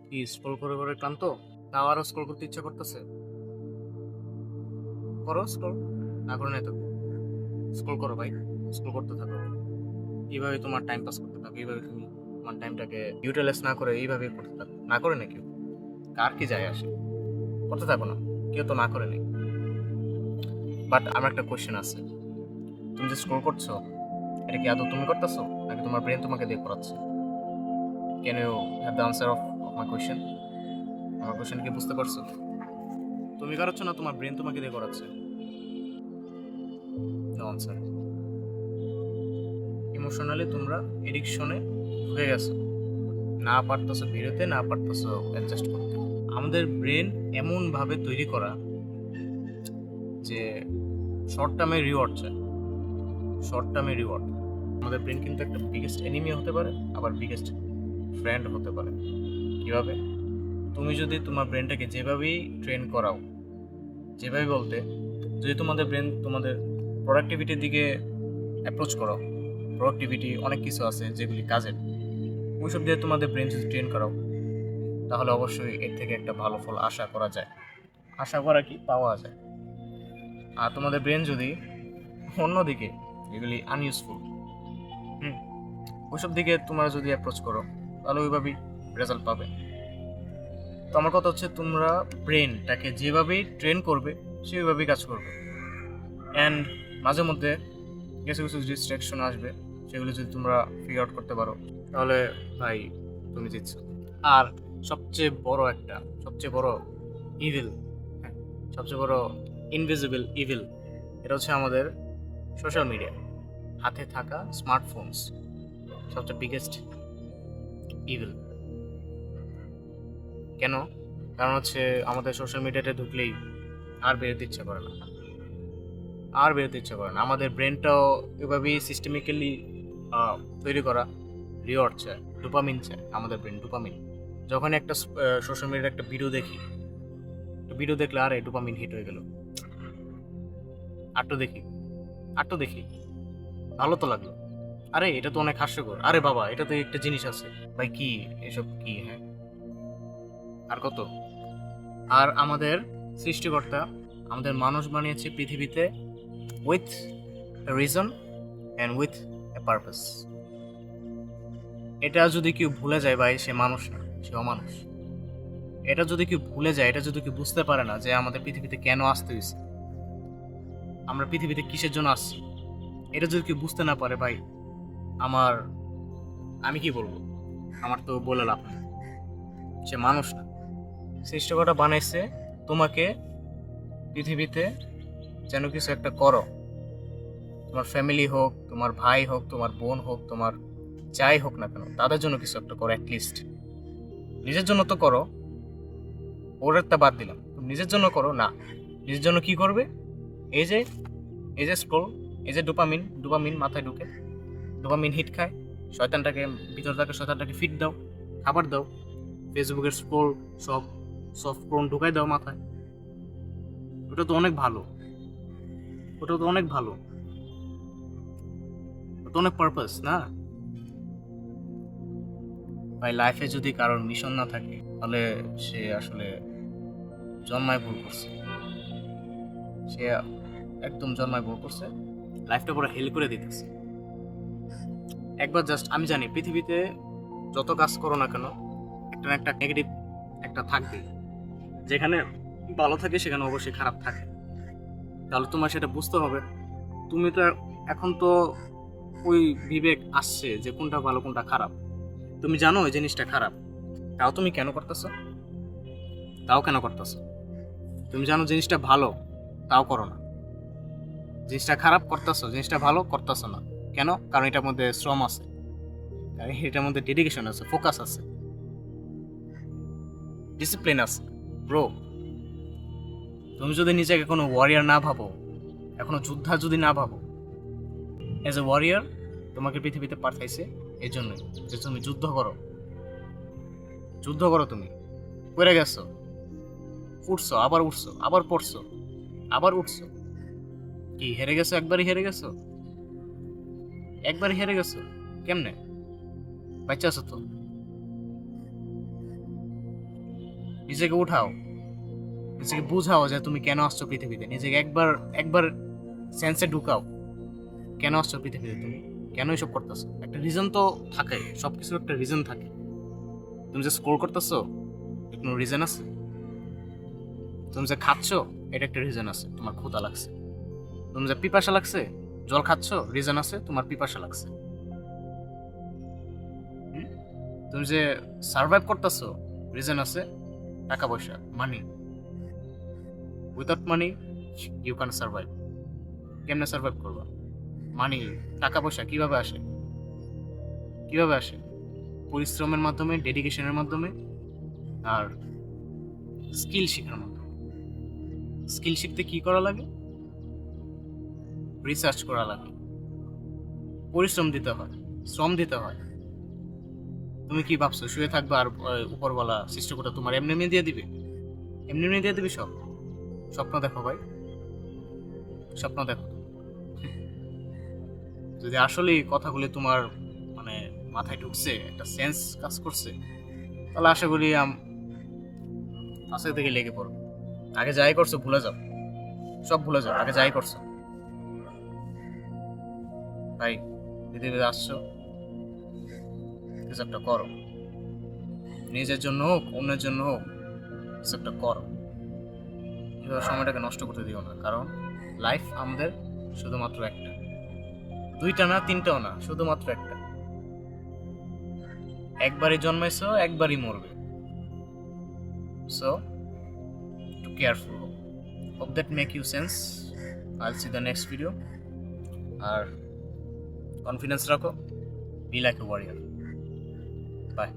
কি স্ক্রল করে করে ক্লান্ত? তাও আরো স্ক্রল করতে ইচ্ছা করতেছে? করো স্ক্রল, না করে নাই তো। স্ক্রল করো ভাই, স্ক্রল করতে থাকো। এইভাবে তোমার টাইম পাস করতে থাকো, এইভাবে তুমি তোমার টাইমটাকে ইউটিলাইজ না করে এইভাবে করতে থাকো। না করে না কেউ, কার কি যায় আসে, করতে থাকো না, কেউ তো না করে নেই। বাট আমার একটা কোয়েশ্চেন আছে, তুমি যে স্ক্রল করছো, এটা কি আদৌ তুমি করতেছো নাকি তোমার ব্রেন তোমাকে দিয়ে করাচ্ছে? Can you have the answer of my question? আমার কোয়েশ্চেন কি বুঝতে পারছো? তুমি করাচ্ছ না তোমার ব্রেন তোমাকে দিয়ে করাচ্ছে? No answer. ইমোশনালি তোমরা এডিকশনে ঢুকে গেছো, না পারতেছো বেরোতে, না পারতেছো অ্যাডজাস্ট করতে। আমাদের ব্রেন এমনভাবে তৈরি করা যে শর্ট টার্মে রিওয়ার্ড চায়, শর্ট টার্মে রিওয়ার্ড। আমাদের ব্রেন কিন্তু একটা বিগেস্ট এনিমি হতে পারে, আবার বিগেস্ট ফ্রেন্ড হতে পারে। কিভাবে? তুমি যদি তোমার ব্রেনটাকে যেভাবেই ট্রেন করাও, যেভাবে বলতে, যদি তোমাদের ব্রেন তোমাদের প্রোডাক্টিভিটির দিকে অ্যাপ্রোচ করো, প্রোডাক্টিভিটি অনেক কিছু আছে যেগুলি কাজের, ওইসব দিয়ে তোমাদের ব্রেন যদি ট্রেন করাও, তাহলে অবশ্যই এর থেকে একটা ভালো ফল আশা করা যায়। আশা করা কি, পাওয়া যায়। আর তোমাদের ব্রেন যদি অন্যদিকে, যেগুলি আনইউজফুল, হুম, ওইসব দিকে তোমরা যদি অ্যাপ্রোচ করো, তাহলে ওইভাবেই রেজাল্ট পাবে। তো আমার কথা হচ্ছে, তোমরা ব্রেনটাকে যেভাবেই ট্রেন করবে সেইভাবেই কাজ করবে। অ্যান্ড মাঝে মধ্যে কিছু কিছু ডিস্ট্রাকশন আসবে, সেগুলো যদি তোমরা ফিগার আউট করতে পারো, তাহলে ভাই তুমি জিতছো। আর সবচেয়ে বড় ইভিল, হ্যাঁ, সবচেয়ে বড় ইনভিজিবল ইভিল, এটা হচ্ছে আমাদের সোশ্যাল মিডিয়া, হাতে থাকা স্মার্টফোনস, সবচেয়ে বিগেস্ট ইভিল। কেন? কারণ হচ্ছে আমাদের সোশ্যাল মিডিয়াতে ঢুকলেই আর বেরোতে ইচ্ছা করে না, আর বেরোতে ইচ্ছা করে না। আমাদের ব্রেনটাও এভাবেই সিস্টেমিক্যালি তৈরি করা, রিওয়ার্ড চায়, ডোপামিন চায়। আমাদের ব্রেন ডোপামিন, যখন একটা সোশ্যাল মিডিয়ার একটা ভিডিও দেখি, ভিডিও দেখলে আরে ডোপামিন হিট হয়ে গেল, আরটো দেখি, আরটো দেখি, ভালো তো লাগলো, আরে এটা তো অনেক হাস্যকর, আরে বাবা এটা তো একটা জিনিস আছে, ভাই কি এসব কি? হ্যাঁ, আর কত। আর আমাদের সৃষ্টিকর্তা আমাদের মানুষ বানিয়েছে পৃথিবীতে with a reason and with a purpose. এটা যদি কেউ ভুলে যায় ভাই, সে মানুষ না, সে অমানুষ। এটা যদি কেউ ভুলে যায়, এটা যদি কেউ বুঝতে পারে না যে আমাদের পৃথিবীতে কেন আসতে হয়েছে, আমরা পৃথিবীতে কিসের জন্য আসছি, এটা যদি কেউ বুঝতে না পারে ভাই, আমার, আমি কি বলবো, আমার তো বলে লাভ নেই। সে মানুষ না। সৃষ্টিকর্তা বানাইছে তোমাকে পৃথিবীতে যেন কিছু একটা করো। তোমার ফ্যামিলি হোক, তোমার ভাই হোক, তোমার বোন হোক, তোমার যাই হোক না কেন, তাদের জন্য কিছু একটা করো অ্যাটলিস্ট। নিজের জন্য তো করো, ওরেরটা বাদ দিলাম, তুমি নিজের জন্য করো না। নিজের জন্য কি করবে? এই যে এই যে স্ক্রোল, এই যে ডোপামিন, ডোপামিন মাথায় ঢুকে, ডোপামিন হিট খায়, শয়তানটাকে, ভিতর থেকে শয়তানটাকে ফিট দাও, খাবার দাও, ফেসবুকের স্ক্রোল, সব সব স্ক্রোল ঢুকাই দাও মাথায়। ওটা তো অনেক ভালো, ওটা তো অনেক ভালো, ওটা অনেক পারপাস না ভাই। লাইফে যদি কারোর মিশন না থাকে, তাহলে সে আসলে জন্মায় ভুল করছে, সে একদম জন্মায় ভুল করছে, লাইফটা পুরো হেল করে দিতেছে। একবার জাস্ট, আমি জানি পৃথিবীতে যত কাজ করো না কেন, একটা না একটা নেগেটিভ একটা থাকবেই। যেখানে ভালো থাকে সেখানে অবশ্যই খারাপ থাকে। তাহলে তোমার সেটা বুঝতে হবে। তুমি তো এখন তো ওই বিবেক আসছে যে কোনটা ভালো কোনটা খারাপ, তুমি জানো ওই জিনিসটা খারাপ, তাও তুমি কেন করতেছো? তাও কেন করতেছো? তুমি জানো জিনিসটা ভালো, তাও করো না। জিনিসটা খারাপ করতেছো, জিনিসটা ভালো করতেছো না। কেন? কারণ এটার মধ্যে শ্রম আছে, এটার মধ্যে ডেডিকেশন আছে, ফোকাস আছে, ডিসিপ্লিন আছে। ব্রো, তুমি যদি নিজেকে কোনো ওয়ারিয়ার না ভাবো, এখনো যোদ্ধা যদি না ভাবো, এজ এ ওয়ারিয়ার তোমাকে পৃথিবীতে পাঠাইছে এই জন্যই যে তুমি যুদ্ধ করো, যুদ্ধ করো। তুমি পড়ে গেছো, উঠছো, আবার উঠছো, আবার পড়ছো, আবার উঠছো। কি হেরে গেছো? একবারই হেরে গেছো? একবারই হেরে গেছো? কেমনে? বাচ্চা আছো তো, নিজেকে উঠাও, নিজেকে বুঝাও যে তুমি কেন আসছো পৃথিবীতে। নিজেকে একবার একবার সেন্সে ঢুকাও, কেন আসছো পৃথিবীতে, তুমি কেন এসব করতেছো। একটা রিজন তো থাকে, সবকিছুর একটা রিজন থাকে। তুমি যে স্কোর করতেছো কোনো রিজন আছে। তুমি যে খাচ্ছ এটা একটা রিজন আছে, তোমার ক্ষুধা লাগছে। তুমি যে পিপাসা লাগছে, জল খাচ্ছ, রিজন আছে, তোমার পিপাসা লাগছে। হুম? তুমি যে সার্ভাইভ করতেছো, রিজন আছে, টাকা পয়সা, money. Without money you can survive. কেমনে সার্ভাইভ করবা? মানি, টাকা পয়সা কিভাবে আসে? কিভাবে আসে? পরিশ্রমের মাধ্যমে, ডেডিকেশনের মাধ্যমে, আর স্কিল শেখার মাধ্যমে। স্কিল শিখতে কি করা লাগে? রিসার্চ করা লাগে, পরিশ্রম দিতে হয়, শ্রম দিতে হয়। তুমি কি ভাবছো শুয়ে থাকবে আর উপরওয়ালা সৃষ্টিকর্তা তোমার এমনি এমনি দিয়ে দিবে? এমনি এমনি দিয়ে দিবে সব? স্বপ্ন দেখো ভাই, স্বপ্ন দেখো। যদি আসলেই কথাগুলি তোমার মানে মাথায় ঢুকছে, একটা সেন্স কাজ করছে, তাহলে আশা করি আজকে থেকে লেগে পড়ো। আগে যাই করছো ভুলে যাও, সব ভুলে যাও। আগে যাই করছো ভাই, পৃথিবীতে আসছো, কিছু একটা করো। নিজের জন্য হোক, অন্যের জন্য হোক, কিছু একটা করো। এভাবে সময়টাকে নষ্ট করতে দিও না, কারণ লাইফ আমাদের শুধুমাত্র একটা, দুইটা না, তিনটাও না, শুধুমাত্র একটা। একবারই জন্মাইছো, একবারই মরবে। So too careful. Hope that make you sense. I'll see the next video. আর কনফিডেন্স রাখো, be like a warrior. By.